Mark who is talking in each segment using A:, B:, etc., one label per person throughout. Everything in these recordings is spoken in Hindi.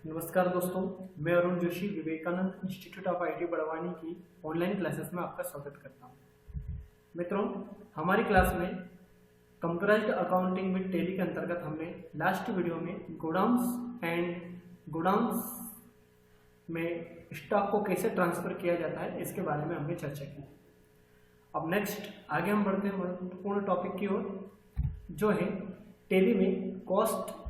A: नमस्कार दोस्तों, मैं Arun Joshi Vivekanand institute of IT Barwani की ऑनलाइन क्लासेस में आपका स्वागत करता हूं। मित्रों, हमारी क्लास में कंप्यूटराइज्ड अकाउंटिंग विद टैली के अंतर्गत हमने लास्ट वीडियो में गोडाउन्स में स्टॉक को कैसे ट्रांसफर किया जाता है इसके बारे में हमने चर्चा की। अब नेक्स्ट आगे हम बढ़ते हैं महत्वपूर्ण टॉपिक की ओर, जो है टैली में cost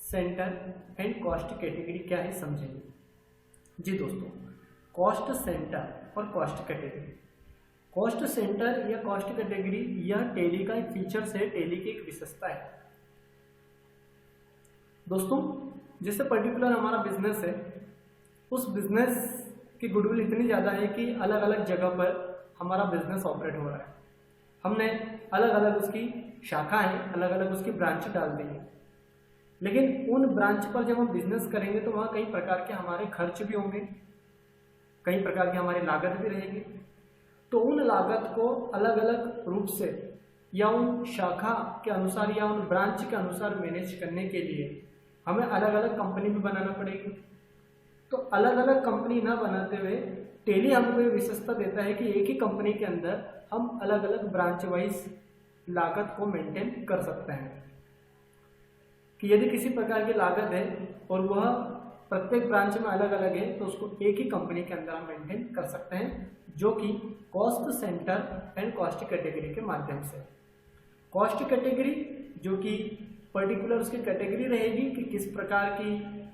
A: centre and cost category क्या है समझेंगे। जी दोस्तों, कॉस्ट सेंटर और कॉस्ट कैटेगरी। कॉस्ट सेंटर या कॉस्ट कैटेगरी यह टैली का एक फीचर्स है, टैली की एक विशेषता है। दोस्तों, जैसे पर्टिकुलर हमारा बिजनेस है, उस बिजनेस की गुडविल इतनी ज़्यादा है कि अलग अलग जगह पर हमारा बिजनेस ऑपरेट हो रहा है। हमने अलग अलग उसकी शाखाएं, अलग अलग उसकी ब्रांच डाल दी है, लेकिन उन ब्रांच पर जब हम बिजनेस करेंगे तो वहाँ कई प्रकार के हमारे खर्च भी होंगे, कई प्रकार की हमारी लागत भी रहेगी। तो उन लागत को अलग अलग रूप से या उन शाखा के अनुसार या उन ब्रांच के अनुसार मैनेज करने के लिए हमें अलग अलग कंपनी भी बनाना पड़ेगी। तो अलग अलग कंपनी ना बनाते हुए टैली हमको ये विशेषता देता है कि एक ही कंपनी के अंदर हम अलग अलग ब्रांच वाइज लागत को मेंटेन कर सकते हैं। कि यदि किसी प्रकार की लागत है और वह प्रत्येक ब्रांच में अलग अलग है तो उसको एक ही कंपनी के अंदर हम मेंटेन कर सकते हैं, जो कि cost centre and cost category के माध्यम से। कॉस्ट कैटेगरी जो कि पर्टिकुलर उसकी कैटेगरी रहेगी कि किस प्रकार की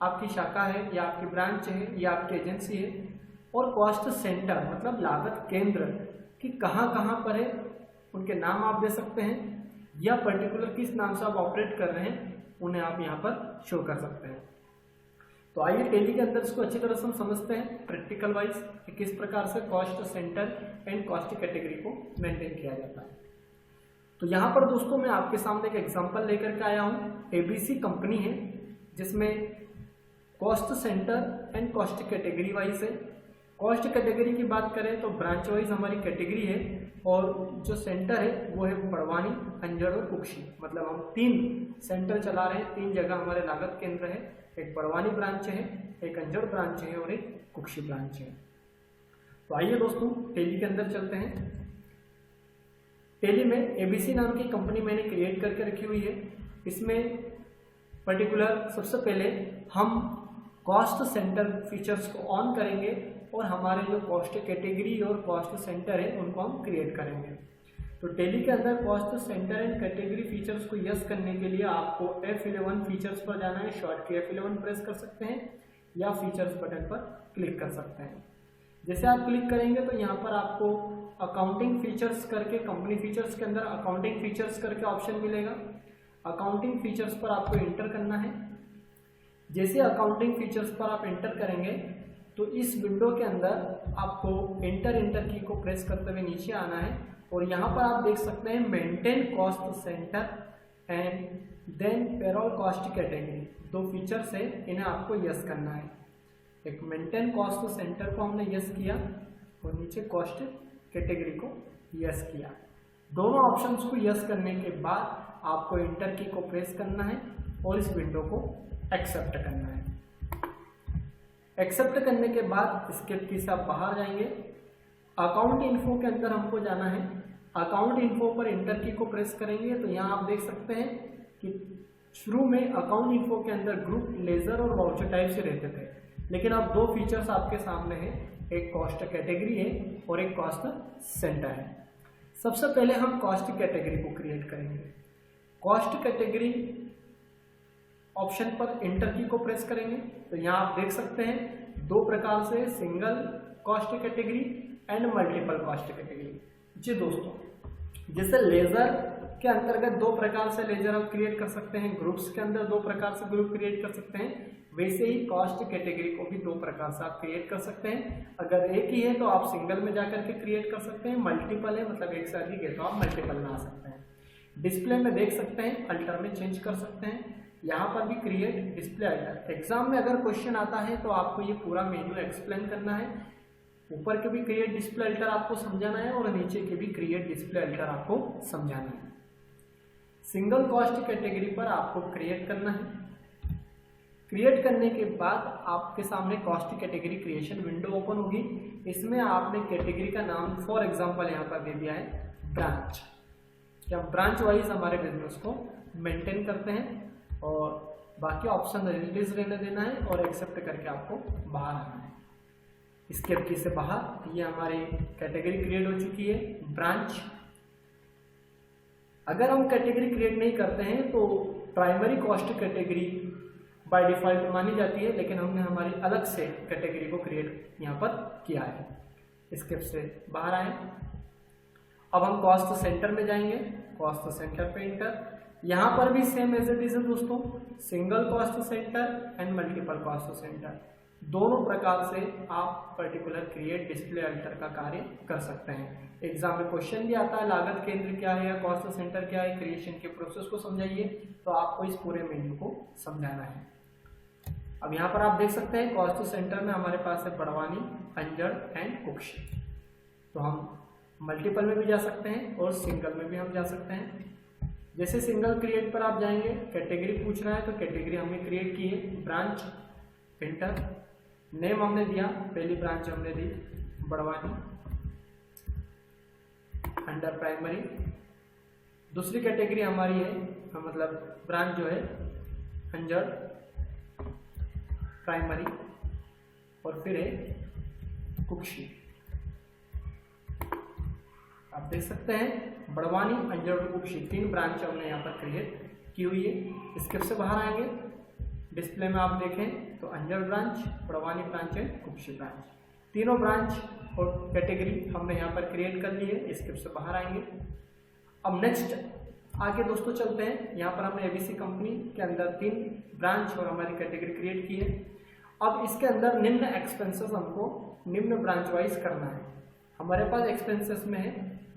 A: आपकी शाखा है या आपकी ब्रांच है या आपकी एजेंसी है, और कॉस्ट सेंटर मतलब लागत केंद्र कि कहाँ कहाँ पर है, उनके नाम आप दे सकते हैं या पर्टिकुलर किस नाम से आप ऑपरेट कर रहे हैं उन्हें आप यहाँ पर शो कर सकते हैं। तो आइए टैली के अंदर इसको अच्छी तरह से हम समझते हैं प्रैक्टिकल वाइज कि किस प्रकार से cost centre and cost category को मेंटेन किया जाता है। तो यहाँ पर दोस्तों मैं आपके सामने एक एग्जांपल लेकर के आया हूँ। एबीसी कंपनी है जिसमें cost centre and cost category wise है। कॉस्ट कैटेगरी की बात करें तो ब्रांच वाइज हमारी कैटेगरी है, और जो सेंटर है वो है बड़वानी, अंजड़ और कुक्षी। मतलब हम 3 सेंटर चला रहे हैं, 3 जगह हमारे लागत केंद्र है। एक बड़वानी ब्रांच है, एक अंजड़ ब्रांच है और एक कुक्षी ब्रांच है। तो आइए दोस्तों टैली के अंदर चलते हैं। टैली में एबीसी नाम की कंपनी मैंने क्रिएट करके रखी हुई है। इसमें पर्टिकुलर सबसे पहले हम कॉस्ट सेंटर फीचर्स को ऑन करेंगे और हमारे जो कॉस्ट कैटेगरी और कॉस्ट सेंटर है उनको हम क्रिएट करेंगे। तो टैली के अंदर cost centre and category features को यस करने के लिए आपको F11 फीचर्स पर जाना है। शॉर्ट की F11 प्रेस कर सकते हैं या फीचर्स बटन पर क्लिक कर सकते हैं। जैसे आप क्लिक करेंगे तो यहाँ पर आपको अकाउंटिंग फीचर्स करके, कंपनी फीचर्स के अंदर अकाउंटिंग फीचर्स करके ऑप्शन मिलेगा। अकाउंटिंग फीचर्स पर आपको एंटर करना है। जैसे अकाउंटिंग फीचर्स पर आप एंटर करेंगे तो इस विंडो के अंदर आपको एंटर की को प्रेस करते हुए नीचे आना है, और यहाँ पर आप देख सकते हैं maintain cost centre and then payroll cost category. 2 features है, इन्हें आपको यस करना है। एक मेंटेन कॉस्ट सेंटर को हमने यस किया और नीचे कॉस्ट कैटेगरी को यस किया। दोनों ऑप्शंस को यस करने के बाद आपको एंटर की को प्रेस करना है और इस विंडो को एक्सेप्ट करना है। एक्सेप्ट करने के बाद एस्केप की से आप बाहर जाएंगे। अकाउंट इन्फो के अंदर हमको जाना है। अकाउंट इन्फो पर एंटर की को प्रेस करेंगे तो यहाँ आप देख सकते हैं कि शुरू में अकाउंट इन्फो के अंदर ग्रुप, लेजर और वाउचर टाइप से रहते थे, लेकिन अब 2 फीचर्स आपके सामने हैं, एक कॉस्ट कैटेगरी है और एक कॉस्ट सेंटर है। सबसे पहले हम कॉस्ट कैटेगरी को क्रिएट करेंगे। कॉस्ट कैटेगरी ऑप्शन पर एंटर की को प्रेस करेंगे तो यहाँ आप देख सकते हैं 2 प्रकार से, single cost category and multiple cost category. जी दोस्तों, जैसे लेजर के अंतर्गत 2 प्रकार से लेजर आप क्रिएट कर सकते हैं, ग्रुप्स के अंदर 2 प्रकार से ग्रुप क्रिएट कर सकते हैं, वैसे ही कॉस्ट कैटेगरी को भी 2 प्रकार से आप क्रिएट कर सकते हैं। अगर एक ही है तो आप सिंगल में जाकर के क्रिएट कर सकते हैं, मल्टीपल है मतलब एक से अधिक है तो आप मल्टीपल में आ सकते हैं। डिस्प्ले में देख सकते हैं, अल्टर में चेंज कर सकते हैं, यहाँ पर भी क्रिएट डिस्प्ले अल्टर। एग्जाम में अगर क्वेश्चन आता है तो आपको ये पूरा मेन्यू एक्सप्लेन करना है। ऊपर के भी क्रिएट डिस्प्ले अल्टर आपको समझाना है और नीचे के भी क्रिएट डिस्प्ले अल्टर आपको समझाना है। सिंगल कॉस्ट कैटेगरी पर आपको क्रिएट करना है। क्रिएट करने के बाद आपके सामने cost category creation window open होगी। इसमें आपने कैटेगरी का नाम फॉर एग्जांपल यहाँ पर दे दिया है ब्रांच, कि हम ब्रांच वाइज हमारे बिजनेस को मेंटेन करते हैं और बाकी ऑप्शन रिलीज रहने देना है और एक्सेप्ट करके आपको बाहर आना है। स्केप की से बाहर ये हमारी कैटेगरी क्रिएट हो चुकी है ब्रांच। अगर हम कैटेगरी क्रिएट नहीं करते हैं तो primary cost category by default मानी जाती है, लेकिन हमने हमारी अलग से कैटेगरी को क्रिएट यहाँ पर किया है। स्केप से बाहर आए। अब हम कॉस्ट सेंटर में जाएंगे, कॉस्ट सेंटर पे इंटर। यहाँ पर भी सेम एज इट इज है दोस्तों, single cost centre and multiple cost centre, दोनों प्रकार से आप पर्टिकुलर क्रिएट डिस्प्ले अल्टर का कार्य कर सकते हैं। एग्जाम में क्वेश्चन भी आता है लागत केंद्र क्या है या कॉस्ट सेंटर क्या है, क्रिएशन के प्रोसेस को समझाइए, तो आपको इस पूरे मेन्यू को समझाना है। अब यहाँ पर आप देख सकते हैं कॉस्ट सेंटर में हमारे पास है बड़वानी, अंजड़ एंड कुक्षी। तो हम मल्टीपल में भी जा सकते हैं और सिंगल में भी हम जा सकते हैं। जैसे सिंगल क्रिएट पर आप जाएंगे, कैटेगरी पूछ रहा है तो कैटेगरी हमने क्रिएट की है ब्रांच, इंटर। नेम हमने दिया, पहली ब्रांच हमने दी बड़वानी, अंडर प्राइमरी। दूसरी कैटेगरी हमारी है मतलब ब्रांच जो है अंजड़ प्राइमरी, और फिर है कुक्षी। आप देख सकते हैं बड़वानी, अंजड़ और कुक्षी तीन ब्रांच हमने यहाँ पर क्रिएट की हुई है। स्केप से बाहर आएंगे, डिस्प्ले में आप देखें तो अंजड़ ब्रांच, बड़वानी ब्रांच है, कुक्षी ब्रांच, तीनों ब्रांच और कैटेगरी हमने यहाँ पर क्रिएट कर ली है। स्केप से बाहर आएंगे। अब नेक्स्ट आगे दोस्तों चलते हैं। यहाँ पर हमने एबीसी कंपनी के अंदर 3 ब्रांच और हमारी कैटेगरी क्रिएट की है। अब इसके अंदर निम्न एक्सपेंसेस हमको निम्न ब्रांच वाइज करना है। हमारे पास एक्सपेंसेस में है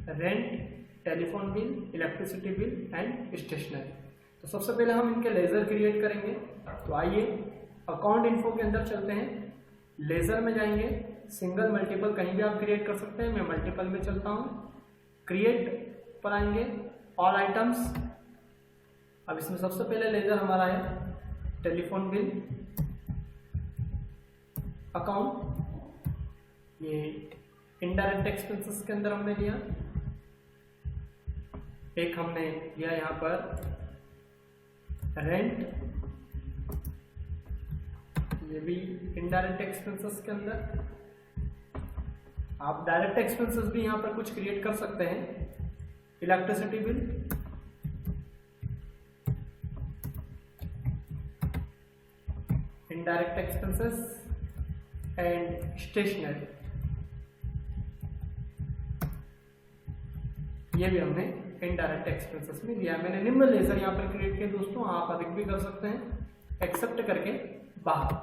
A: rent, telephone bill, electricity bill and stationery. तो सबसे पहले हम इनके लेजर क्रिएट करेंगे। तो आइए अकाउंट इन्फो के अंदर चलते हैं, लेजर में जाएंगे। सिंगल मल्टीपल कहीं भी आप क्रिएट कर सकते हैं, मैं मल्टीपल में चलता हूँ। क्रिएट पर आएंगे, ऑल आइटम्स। अब इसमें सबसे पहले लेजर हमारा है टेलीफोन बिल अकाउंट, ये इनडायरेक्ट एक्सपेंसेस के अंदर हमने लिया। एक हमने लिया यहाँ पर रेंट, ये भी इनडायरेक्ट एक्सपेंसेस के अंदर। आप डायरेक्ट एक्सपेंसेस भी यहाँ पर कुछ क्रिएट कर सकते हैं। Electricity bill, indirect expenses and stationery, ये भी हमने इनडायरेक्ट एक्सपेंसेस में दिया। मैंने निम्न लेजर यहाँ पर क्रिएट किया दोस्तों, आप अधिक भी कर सकते हैं। एक्सेप्ट करके बाहर,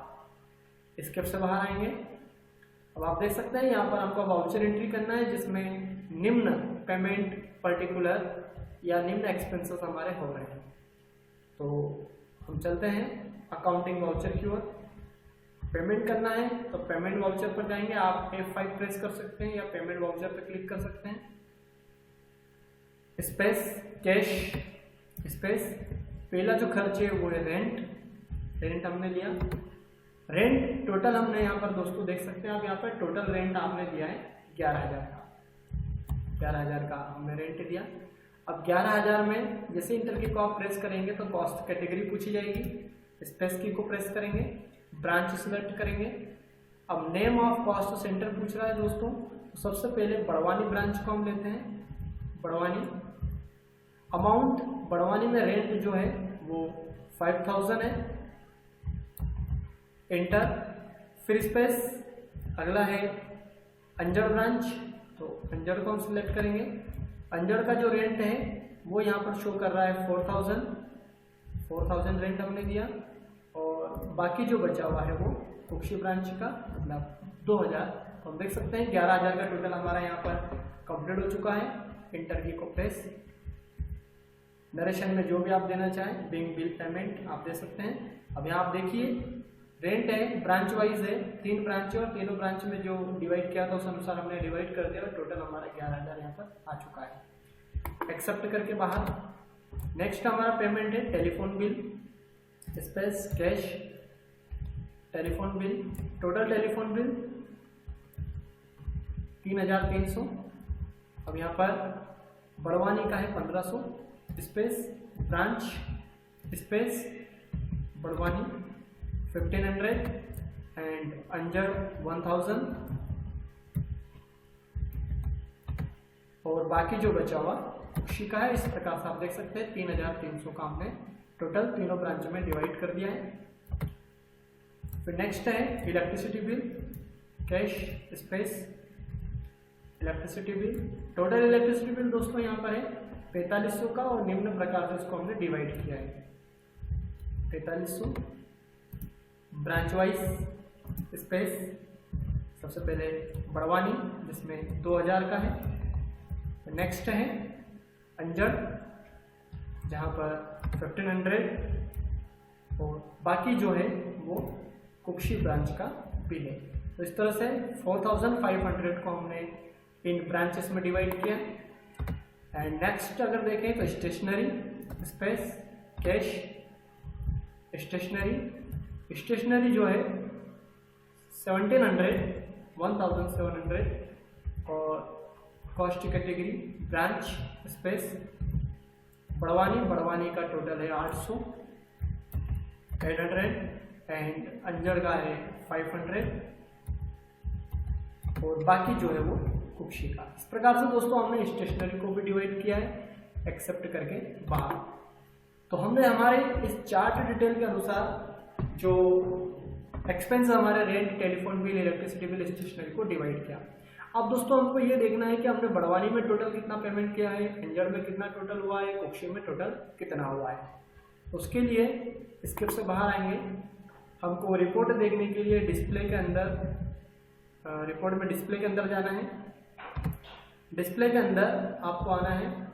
A: स्केप से बाहर आएंगे। अब आप देख सकते हैं यहाँ पर हमको वाउचर एंट्री करना है जिसमें निम्न पेमेंट पर्टिकुलर या निम्न एक्सपेंसेस हमारे हो रहे हैं। तो हम चलते हैं अकाउंटिंग वाउचर की ओर। पेमेंट करना है तो पेमेंट वाउचर पर जाएंगे, आप F5 प्रेस कर सकते हैं या पेमेंट वाउचर पर क्लिक कर सकते हैं। स्पेस कैश स्पेस, पहला जो खर्च है वो है रेंट हमने लिया। रेंट टोटल हमने यहाँ पर दोस्तों देख सकते हैं आप, यहाँ पर टोटल रेंट आपने दिया है 11,000 का। 11,000 का हमने रेंट दिया। अब 11,000 में जैसे इंटर की को आप प्रेस करेंगे तो कॉस्ट कैटेगरी पूछी जाएगी। स्पेस की को प्रेस करेंगे, ब्रांच सिलेक्ट करेंगे। अब नेम ऑफ कॉस्ट सेंटर पूछ रहा है दोस्तों, तो सबसे पहले बड़वानी ब्रांच को हम लेते हैं, बड़वानी। अमाउंट बड़वानी में रेंट जो है वो 5,000 है, इंटर। फिर स्पेस, अगला है अंजड़ ब्रांच, तो अंजड़ को हम सिलेक्ट करेंगे। अंजड़ का जो रेंट है वो यहाँ पर शो कर रहा है 4,000 रेंट हमने दिया। और बाकी जो बचा हुआ है वो कुक्षी ब्रांच का मतलब 2,000। तो हम देख सकते हैं 11,000 का टोटल हमारा यहाँ पर कंप्लीट हो चुका है। इंटर की को प्रेस, नरेशन में जो भी आप देना चाहें, बैंक बिल पेमेंट आप दे सकते हैं। अब यहाँ आप देखिए रेंट है ब्रांच वाइज है, 3 ब्रांच है और तीनों ब्रांच में जो डिवाइड किया था उस अनुसार हमने डिवाइड कर दिया और टोटल हमारा 11,000 यहाँ पर आ चुका है। एक्सेप्ट करके बाहर। नेक्स्ट हमारा पेमेंट है telephone bill, space cash, telephone bill, total telephone bill 3300। अब यहाँ पर बड़वानी का है 1500 space branch space Barwani 1500 and Anjar 1000 और बाकी जो बचा हुआ कुक्षी का है। इस प्रकार से आप देख सकते हैं 3300 का हमने टोटल तीनों ब्रांच में डिवाइड कर दिया है। फिर नेक्स्ट है electricity bill, cash space electricity bill. Total electricity bill दोस्तों यहाँ पर है 4500 का और निम्न प्रकार से इसको हमने डिवाइड किया है 4500 ब्रांच वाइज स्पेस। सबसे पहले बड़वानी जिसमें 2000 का है। नेक्स्ट है अंजड़ जहाँ पर 1500 और बाकी जो है वो कुक्षी ब्रांच का बिल है। तो इस तरह से 4500 को हमने इन ब्रांचेस में डिवाइड किया। एंड नेक्स्ट अगर देखें तो स्टेशनरी स्पेस कैश स्टेशनरी जो है 1700 और cost category branch space Barwani का टोटल है 800 एंड अंजड़ का है 500 और बाकी जो है वो कुक्षी का। इस प्रकार से दोस्तों हमने स्टेशनरी को भी डिवाइड किया है एक्सेप्ट करके बाहर। तो हमने हमारे इस चार्ट डिटेल के अनुसार जो एक्सपेंस हमारे rent, telephone bill, electricity bill, stationery को डिवाइड किया। अब दोस्तों हमको ये देखना है कि हमने बड़वानी में टोटल कितना पेमेंट किया है, अंजड़ में कितना टोटल हुआ है, कुक्षी में टोटल कितना हुआ है। उसके लिए स्क्रिप्ट से बाहर आएंगे। हमको रिपोर्ट देखने के लिए डिस्प्ले के अंदर रिपोर्ट में डिस्प्ले के अंदर जाना है। डिस्प्ले के अंदर आपको आना है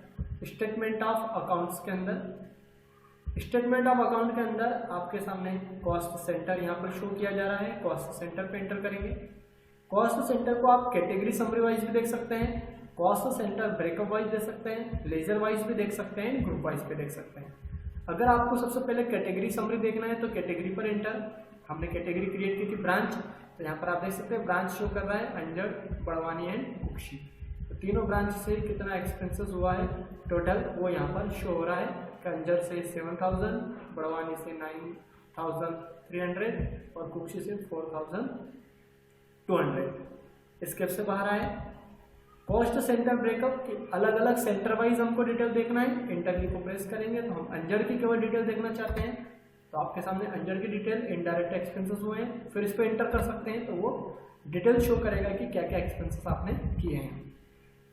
A: स्टेटमेंट ऑफ अकाउंट्स के अंदर। स्टेटमेंट ऑफ अकाउंट के अंदर आपके सामने कॉस्ट सेंटर यहाँ पर शो किया जा रहा है। कॉस्ट सेंटर पे एंटर करेंगे। कॉस्ट सेंटर को आप कैटेगरी समरी वाइज भी देख सकते हैं, कॉस्ट सेंटर ब्रेकअप वाइज देख सकते हैं, लेजर वाइज भी देख सकते हैं, ग्रुप वाइज भी देख सकते हैं। अगर आपको सबसे पहले कैटेगरी समरी देखना है तो कैटेगरी पर एंटर। हमने कैटेगरी क्रिएट की थी ब्रांच, तो यहाँ पर आप देख सकते हैं ब्रांच शो कर रहा है अंजड़, बड़वानी एंड कुक्षी। तो तीनों ब्रांच से कितना एक्सपेंसेस हुआ है टोटल वो यहाँ पर शो हो रहा है कि अंजड़ से 7000, बड़वानी से 9300 और कुक्षी से 4200। स्केप से बाहर आए। कॉस्ट सेंटर ब्रेकअप की अलग अलग सेंटर वाइज हमको डिटेल देखना है। इंटर की को प्रेस करेंगे तो हम अंजड़ की केवल डिटेल देखना चाहते हैं, तो आपके सामने अंजड़ की डिटेल इनडायरेक्ट एक्सपेंसेस हुए हैं। फिर इस पर एंटर कर सकते हैं तो वो डिटेल शो करेगा कि क्या क्या एक्सपेंसेस आपने किए हैं।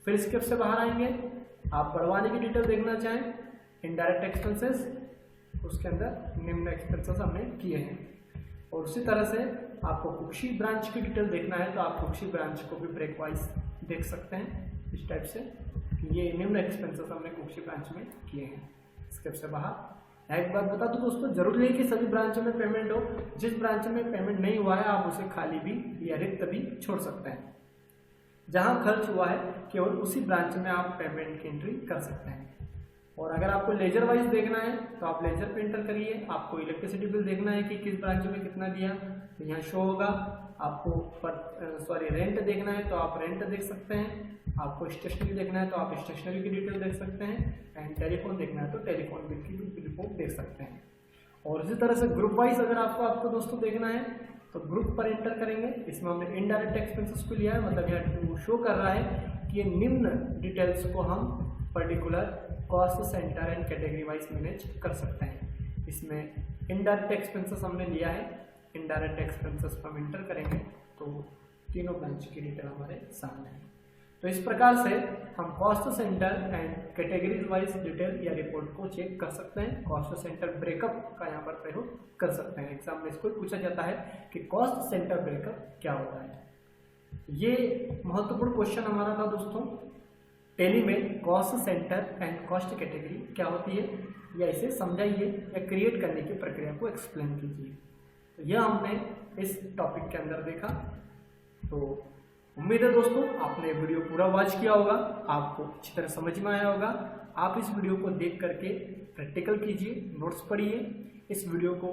A: फिर स्केप से बाहर आएंगे। आप बड़वानी की डिटेल देखना चाहें इनडायरेक्ट एक्सपेंसेस, उसके अंदर निम्न एक्सपेंसेस हमने किए हैं। और उसी तरह से आपको कुक्षी ब्रांच की डिटेल देखना है तो आप कुक्षी ब्रांच को भी ब्रेक वाइज देख सकते हैं इस टाइप से कि ये निम्न एक्सपेंसेस हमने कुक्षी ब्रांच में किए हैं। स्केप से बाहर एक बात बता दूं दोस्तों, जरूरी है कि सभी ब्रांच में पेमेंट हो। जिस ब्रांच में पेमेंट नहीं हुआ है आप उसे खाली भी या रिक्त भी छोड़ सकते हैं। जहां खर्च हुआ है केवल उसी ब्रांच में आप पेमेंट की एंट्री कर सकते हैं। और अगर आपको लेजर वाइज देखना है तो आप लेजर पे एंटर करिए। आपको इलेक्ट्रिसिटी बिल देखना है कि किस ब्रांच में कितना दिया तो यहाँ शो होगा। आपको रेंट देखना है तो आप रेंट देख सकते हैं। आपको स्टेशनरी देखना है तो आप स्टेशनरी की डिटेल देख सकते हैं। एंड टेलीफोन देखना है तो टेलीफोन बिल की भी रिपोर्ट देख सकते हैं। और इसी तरह से ग्रुप वाइज अगर आपको दोस्तों देखना है तो ग्रुप पर एंटर करेंगे। इसमें हमने इनडायरेक्ट एक्सपेंसेस को लिया है, मतलब यहाँ शो कर रहा है कि ये निम्न डिटेल्स को हम particular cost centre and category wise manage कर सकते हैं। इसमें इनडायरेक्ट एक्सपेंसेस हमने लिया है। इनडायरेक्ट एक्सपेंसेस पर हम एंटर करेंगे तो तीनों ब्रांच की डिटेल हमारे सामने है। तो इस प्रकार से हम cost centre and categories wise detail या रिपोर्ट को चेक कर सकते हैं। कॉस्ट सेंटर ब्रेकअप का यहाँ पर प्रयोग कर सकते हैं। एग्जाम में इसको पूछा जाता है कि कॉस्ट सेंटर ब्रेकअप क्या होता है। ये महत्वपूर्ण क्वेश्चन हमारा था दोस्तों। टैली में cost centre and cost category क्या होती है या इसे समझाइए या क्रिएट करने की प्रक्रिया को एक्सप्लेन कीजिए। तो यह हमने इस टॉपिक के अंदर देखा। तो उम्मीद है दोस्तों आपने वीडियो पूरा वॉच किया होगा, आपको अच्छी तरह समझ में आया होगा। आप इस वीडियो को देख करके प्रैक्टिकल कीजिए, नोट्स पढ़िए, इस वीडियो को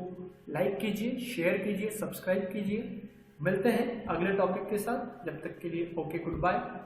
A: लाइक कीजिए, शेयर कीजिए, सब्सक्राइब कीजिए। मिलते हैं अगले टॉपिक के साथ, जब तक के लिए ओके, गुड बाय।